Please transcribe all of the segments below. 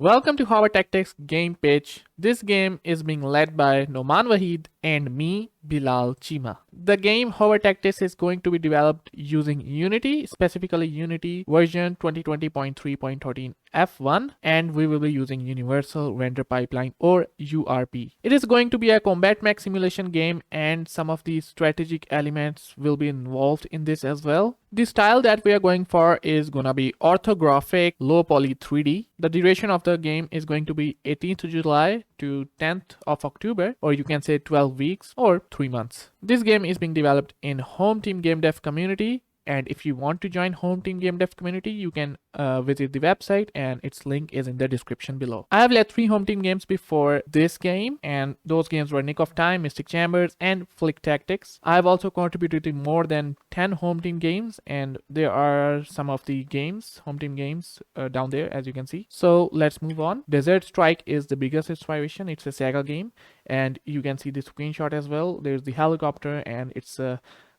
Welcome to Hover Tactics game pitch. This game is being led by Noman Wahid and me, Bilal Cheema. The game Hover Tactics is going to be developed using Unity, specifically Unity version 2020.3.13 F1, and we will be using Universal Render Pipeline or URP. It is going to be a combat mech simulation game, and some of the strategic elements will be involved in this as well. The style that we are going for is gonna be orthographic, low poly 3D. The duration of the game is going to be 18th July to 10th of October, or you can say 12 weeks or 3 months. This game is being developed in HomeTeam GameDev community. And if you want to join HomeTeam GameDev community, you can visit the website, and its link is in the description below. I have led 3 HomeTeam games before this game, and those games were Nick of Time, Mystic Chambers, and Flick Tactics. I have also contributed to more than 10 HomeTeam games, and there are some of the games, HomeTeam games, down there as you can see. So let's move on. Desert Strike is the biggest inspiration. It's a Sega game, and you can see the screenshot as well. There's the helicopter, and it's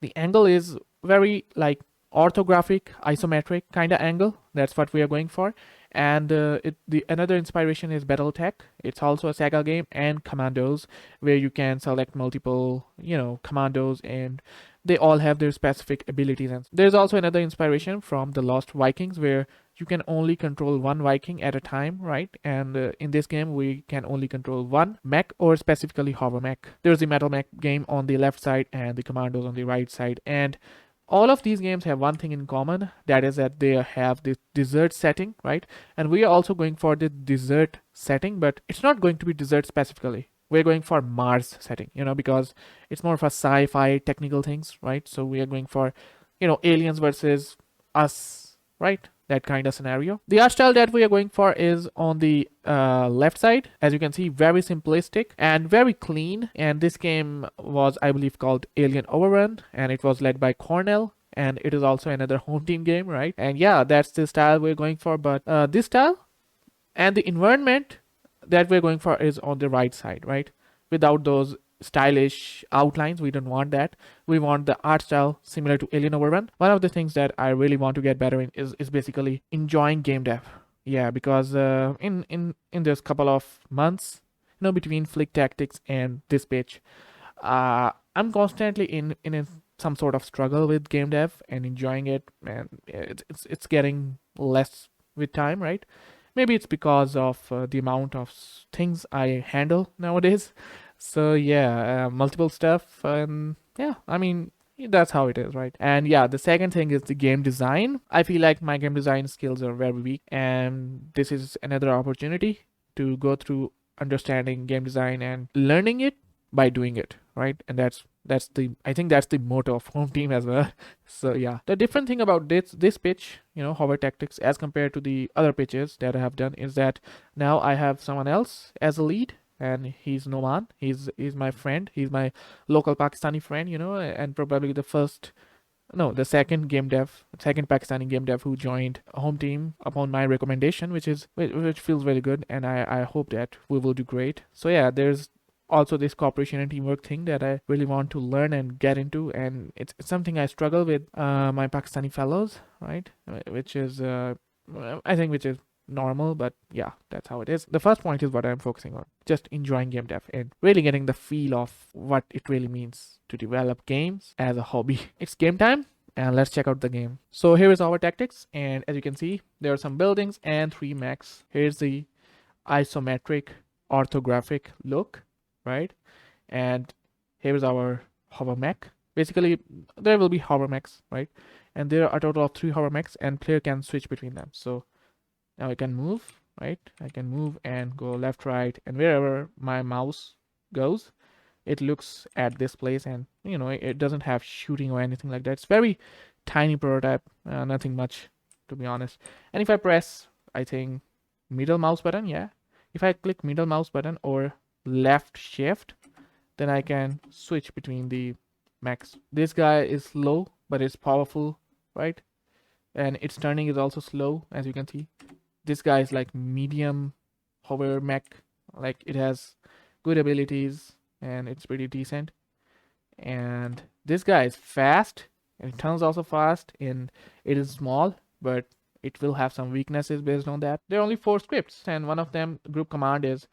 the angle is very like orthographic, isometric kind of angle. That's what we are going for. And the another inspiration is BattleTech. It's also a Sega game, and Commandos, where you can select multiple, commandos, and they all have their specific abilities. And there's also another inspiration from the Lost Vikings, where you can only control one Viking at a time, right? And in this game, we can only control one mech, or specifically hover mech. There's the metal mech game on the left side and the commandos on the right side. And all of these games have one thing in common, that is that they have this desert setting, right? And we are also going for the desert setting, but it's not going to be desert specifically. We're going for Mars setting, because it's more of a sci-fi technical things, right? So we are going for, aliens versus us, right? That kind of scenario. The art style that we are going for is on the left side. As you can see, very simplistic and very clean. And this game was, I believe, called Alien Overrun, and it was led by Cornell. And it is also another HomeTeam game, right? And yeah, that's the style we're going for. But this style and the environment that we're going for is on the right side, right? Without those stylish outlines. We don't want that. We want the art style similar to Alien Overrun. One of the things that I really want to get better in is basically enjoying game dev. Yeah, because in this couple of months, between Flick Tactics and this pitch, I'm constantly in some sort of struggle with game dev and enjoying it, and it's getting less with time, right? Maybe it's because of the amount of things I handle nowadays. So yeah, multiple stuff, and yeah, I mean, that's how it is, right? And yeah, the second thing is the game design. I feel like my game design skills are very weak, and this is another opportunity to go through understanding game design and learning it by doing it, right? And I think that's the motto of HomeTeam as well. So yeah, the different thing about this pitch, Hover Tactics, as compared to the other pitches that I have done, is that now I have someone else as a lead, and he's Noman. He's my friend. He's my local Pakistani friend, and probably the second Pakistani game dev who joined HomeTeam upon my recommendation, which feels very good, and I hope that we will do great. So yeah, there's also this cooperation and teamwork thing that I really want to learn and get into, and it's something I struggle with my Pakistani fellows, right? Which is I think which is normal, but yeah, that's how it is. The first point is what I'm focusing on, just enjoying game dev and really getting the feel of what it really means to develop games as a hobby. It's game time, and let's check out the game. So here is our tactics, and as you can see, there are some buildings and 3 mechs. Here's the isometric orthographic look, right? And here's our hover mech. Basically, there will be hover mechs, right? And there are a total of 3 hover mechs, and player can switch between them. So now I can move, right? I can move and go left, right, and wherever my mouse goes, it looks at this place, and it doesn't have shooting or anything like that. It's very tiny prototype, nothing much, to be honest. And if I press, I think, middle mouse button, yeah. If I click middle mouse button or left shift, then I can switch between the mechs. This guy is slow, but it's powerful, right? And its turning is also slow, as you can see. This guy is like medium hover mech, like it has good abilities and it's pretty decent. And this guy is fast, and it turns also fast, and it is small, but it will have some weaknesses based on that. There are only 4 scripts, and one of them, group command, is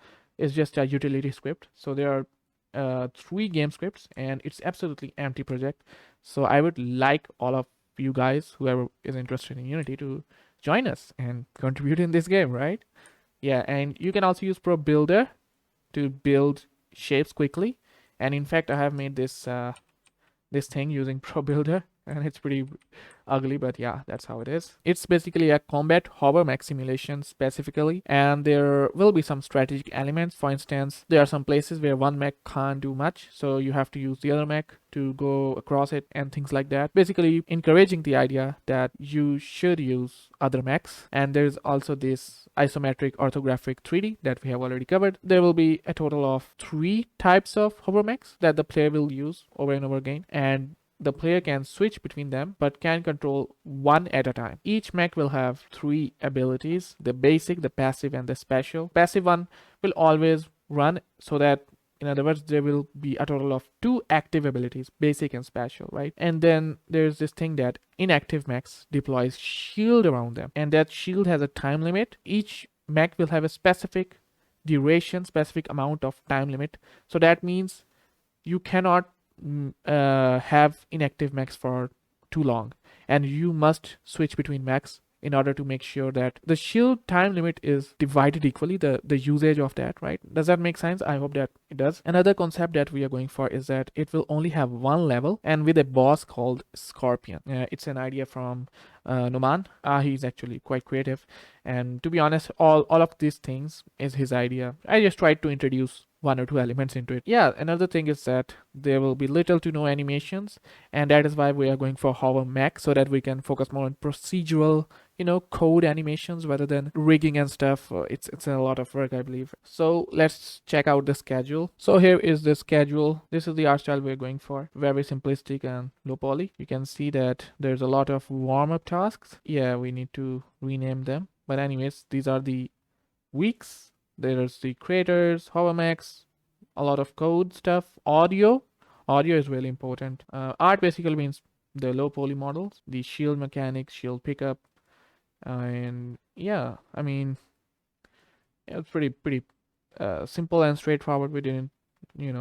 just a utility script. So there are 3 game scripts, and it's absolutely empty project. So I would like all of you guys, whoever is interested in Unity, to join us and contribute in this game, right? Yeah, and you can also use Pro Builder to build shapes quickly. And in fact, I have made this thing using Pro Builder, and it's pretty ugly, but yeah, that's how it is. It's basically a combat hover mech simulation specifically, and there will be some strategic elements. For instance, there are some places where one mech can't do much, so you have to use the other mech to go across it and things like that. Basically encouraging the idea that you should use other mechs. And there's also this isometric orthographic 3D that we have already covered. There will be a total of 3 types of hover mechs that the player will use over and over again, and the player can switch between them but can control one at a time. Each mech will have 3 abilities: the basic, the passive, and the special. Passive one will always run, so that, in other words, there will be a total of 2 active abilities, basic and special, right? And then there's this thing that inactive mechs deploys shield around them, and that shield has a time limit. Each mech will have a specific duration, specific amount of time limit. So that means you cannot have inactive mechs for too long, and you must switch between mechs in order to make sure that the shield time limit is divided equally, the usage of that, right? Does that make sense? I hope that it does. Another concept that we are going for is that it will only have 1 level, and with a boss called Scorpion. It's an idea from Noman. He's actually quite creative, and to be honest, all of these things is his idea. I just tried to introduce 1 or 2 elements into it. Yeah, another thing is that there will be little to no animations, and that is why we are going for hover mech, so that we can focus more on procedural, code animations rather than rigging and stuff. It's a lot of work, I believe. So let's check out the schedule. So here is the schedule. This is the art style we're going for. Very simplistic and low poly. You can see that there's a lot of warm-up tasks. Yeah, we need to rename them. But anyways, these are the weeks. There's the creators, hover mechs, a lot of code stuff. Audio is really important. Art basically means the low poly models, the shield mechanics, shield pickup, and yeah, I mean, it's pretty simple and straightforward. We didn't we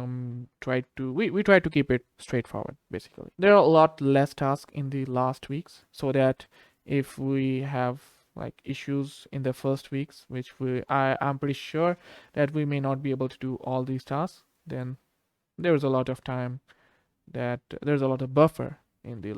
tried to keep it straightforward. Basically, there are a lot less tasks in the last weeks, so that if we have like issues in the first weeks, which I'm pretty sure that we may not be able to do all these tasks, then there's a lot of time, that there's a lot of buffer in the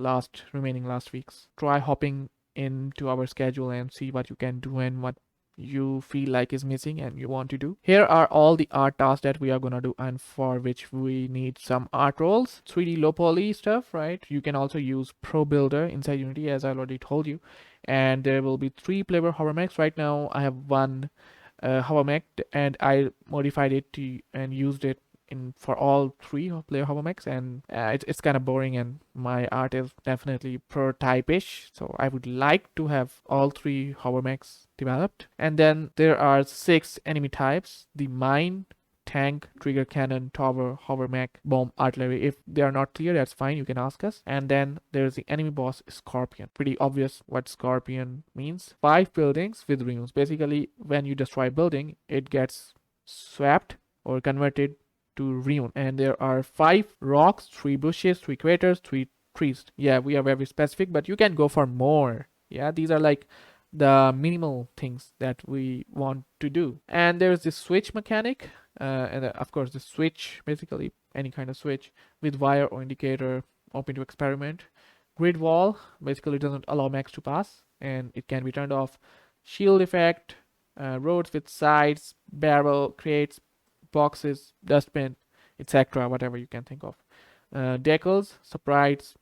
remaining last weeks. Try hopping into our schedule and see what you can do and what you feel like is missing and you want to do. Here are all the art tasks that we are gonna do, and for which we need some art roles, 3D low poly stuff, right? You can also use Pro Builder inside Unity, as I already told you, and there will be 3 player hover mechs. Right now I have 1 hover mech, and I modified it to and used it for all 3 player hover mechs, and it's kind of boring, and my art is definitely prototype-ish, so I would like to have all 3 hover mechs developed. And then there are 6 enemy types: the mine, tank, trigger cannon, tower, hover mech, bomb, artillery. If they are not clear, that's fine, you can ask us. And then there's the enemy boss, Scorpion. Pretty obvious what Scorpion means. 5 buildings with runes. Basically, when you destroy a building, it gets swapped or converted to rune. And there are 5 rocks, 3 bushes, 3 craters, 3 trees. Yeah, we are very specific, but you can go for more. Yeah, these are like the minimal things that we want to do. And there's this switch mechanic, and of course the switch, basically any kind of switch with wire or indicator, open to experiment. Grid wall basically doesn't allow mechs to pass, and it can be turned off. Shield effect, roads with sides, barrel, crates, boxes, dustbin, etc., whatever you can think of. Decals, sprites,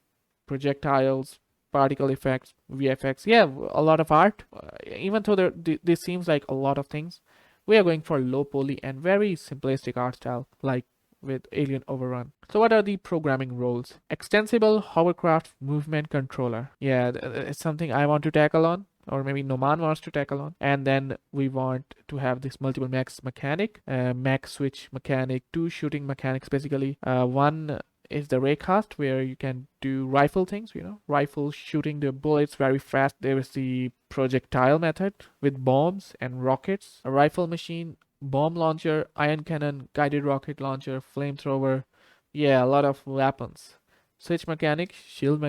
projectiles, particle effects, VFX. Yeah, a lot of art. Even though this seems like a lot of things, we are going for low poly and very simplistic art style, like with Alien Overrun. So what are the programming roles? Extensible hovercraft movement controller. Yeah, it's something I want to tackle on, or maybe Noman wants to tackle on. And then we want to have this multiple mechs mechanic, mech switch mechanic, 2 shooting mechanics basically, 1 is the raycast, where you can do rifle things, rifle shooting the bullets very fast. There is the projectile method with bombs and rockets, a rifle machine, bomb launcher, ion cannon, guided rocket launcher, flamethrower. Yeah, a lot of weapons. Switch mechanic, shield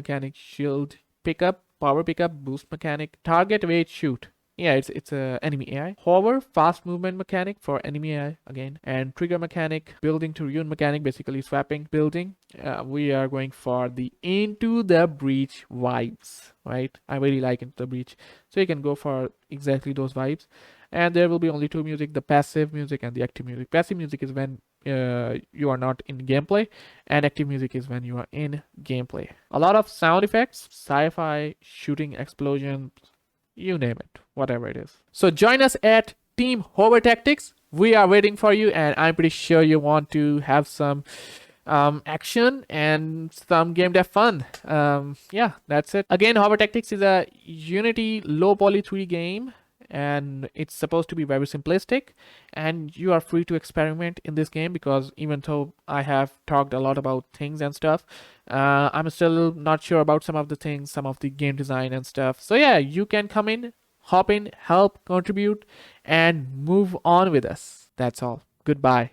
pickup, power pickup, boost mechanic, target wait shoot. Yeah, it's a enemy AI. Hover, fast movement mechanic for enemy AI again, and trigger mechanic, building to ruin mechanic, basically swapping building. We are going for the Into the Breach vibes, right? I really like Into the Breach, so you can go for exactly those vibes. And there will be only two music: the passive music and the active music. Passive music is when you are not in gameplay, and active music is when you are in gameplay. A lot of sound effects, sci-fi, shooting, explosions, you name it, whatever it is. So join us at Team Hover Tactics. We are waiting for you, and I'm pretty sure you want to have some action and some game dev fun. Yeah, that's it. Again, Hover Tactics is a Unity low poly 3 game, and it's supposed to be very simplistic, and you are free to experiment in this game, because even though I have talked a lot about things and stuff, I'm still not sure about some of the things, some of the game design and stuff. So yeah, you can come in, hop in, help, contribute, and move on with us. That's all. Goodbye.